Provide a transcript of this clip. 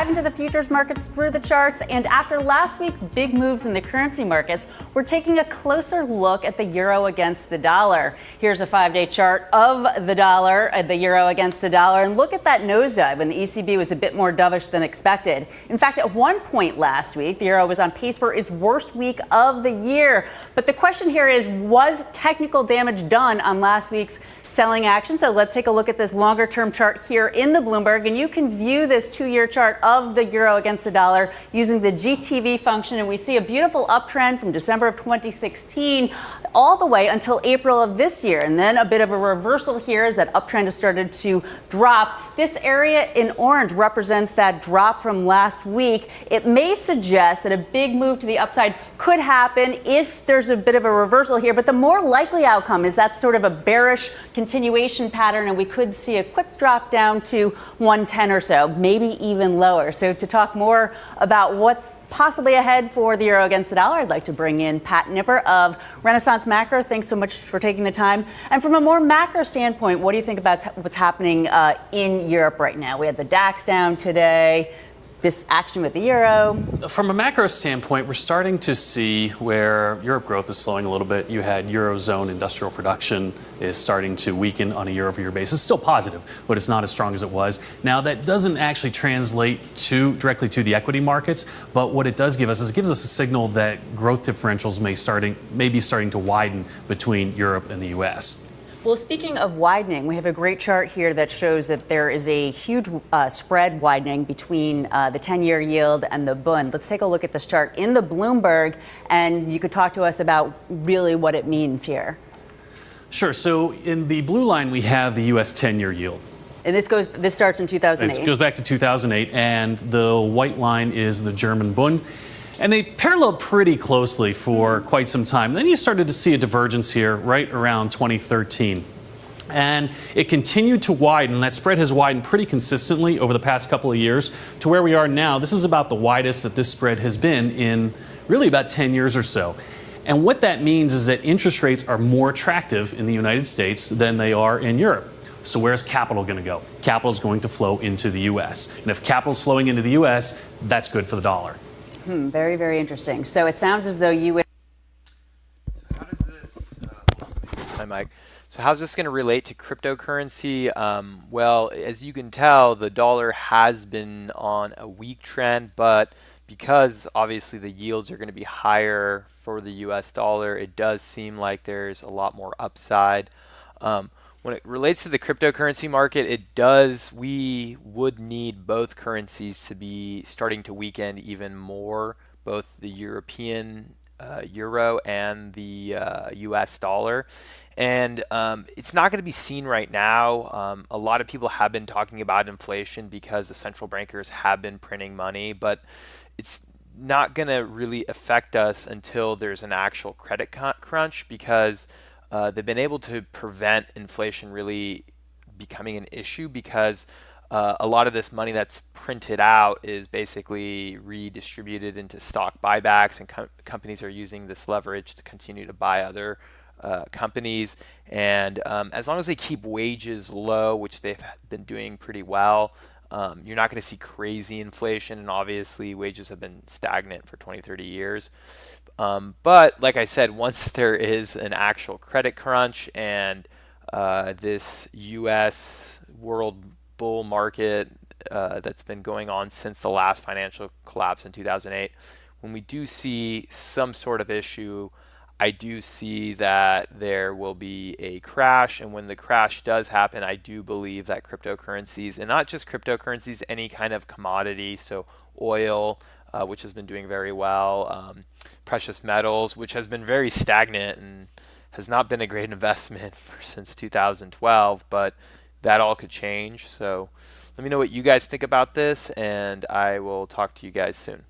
dive into the futures markets through the charts, and after last week's big moves in the currency markets, we're taking a closer look at the euro against the dollar. Here's a 5-day chart of the dollar, the euro against the dollar, and look at that nosedive when the ECB was a bit more dovish than expected. In fact, at one point last week, the euro was on pace for its worst week of the year. But the question here is, was technical damage done on last week's selling action? So let's take a look at this longer term chart here in the Bloomberg, and you can view this 2-year chart of the euro against the dollar using the GTV function, and we see a beautiful uptrend from December of 2016 all the way until April of this year, and then a bit of a reversal here as that uptrend has started to drop. This area in orange represents that drop from last week. It may suggest that a big move to the upside could happen if there's a bit of a reversal here, but the more likely outcome is that sort of a bearish continuation pattern, and we could see a quick drop down to 110 or so, maybe even lower. So to talk more about what's possibly ahead for the euro against the dollar, I'd like to bring in Pat Nipper of Renaissance Macro. Thanks so much for taking the time. And from a more macro standpoint, what do you think about what's happening in Europe right now? We had the DAX down today. This action with the euro. From a macro standpoint, we're starting to see where Europe growth is slowing a little bit. You had Eurozone industrial production is starting to weaken on a year-over-year basis. It's still positive, but it's not as strong as it was. Now, that doesn't actually translate directly to the equity markets, but what it does give us is it gives us a signal that growth differentials may be starting to widen between Europe and the U.S. Well, speaking of widening, we have a great chart here that shows that there is a huge spread widening between the 10-year yield and the Bund. Let's take a look at this chart in the Bloomberg, and you could talk to us about really what it means here. Sure. So in the blue line, we have the U.S. 10-year yield. And this starts in 2008. It goes back to 2008, and the white line is the German Bund. And they paralleled pretty closely for quite some time. Then you started to see a divergence here right around 2013. And it continued to widen. That spread has widened pretty consistently over the past couple of years to where we are now. This is about the widest that this spread has been in really about 10 years or so. And what that means is that interest rates are more attractive in the United States than they are in Europe. So where's capital going to go? Capital is going to flow into the U.S. And if capital is flowing into the U.S., that's good for the dollar. Very, very interesting. So it sounds as though you would. So how does this? Hi, Mike. So how's this going to relate to cryptocurrency? Well, as you can tell, the dollar has been on a weak trend, but because obviously the yields are going to be higher for the U.S. dollar, it does seem like there's a lot more upside. When it relates to the cryptocurrency market, we would need both currencies to be starting to weaken even more, both the European euro and the US dollar. And it's not going to be seen right now. A lot of people have been talking about inflation because the central bankers have been printing money, but it's not going to really affect us until there's an actual credit crunch, because they've been able to prevent inflation really becoming an issue, because a lot of this money that's printed out is basically redistributed into stock buybacks, and companies are using this leverage to continue to buy other companies. And as long as they keep wages low, which they've been doing pretty well, you're not going to see crazy inflation, and obviously wages have been stagnant for 20, 30 years. But like I said, once there is an actual credit crunch and this U.S. world bull market that's been going on since the last financial collapse in 2008, when we do see some sort of issue, I do see that there will be a crash. And when the crash does happen, I do believe that cryptocurrencies, and not just cryptocurrencies, any kind of commodity, so oil, which has been doing very well, precious metals, which has been very stagnant and has not been a great investment since 2012, but that all could change. So let me know what you guys think about this, and I will talk to you guys soon.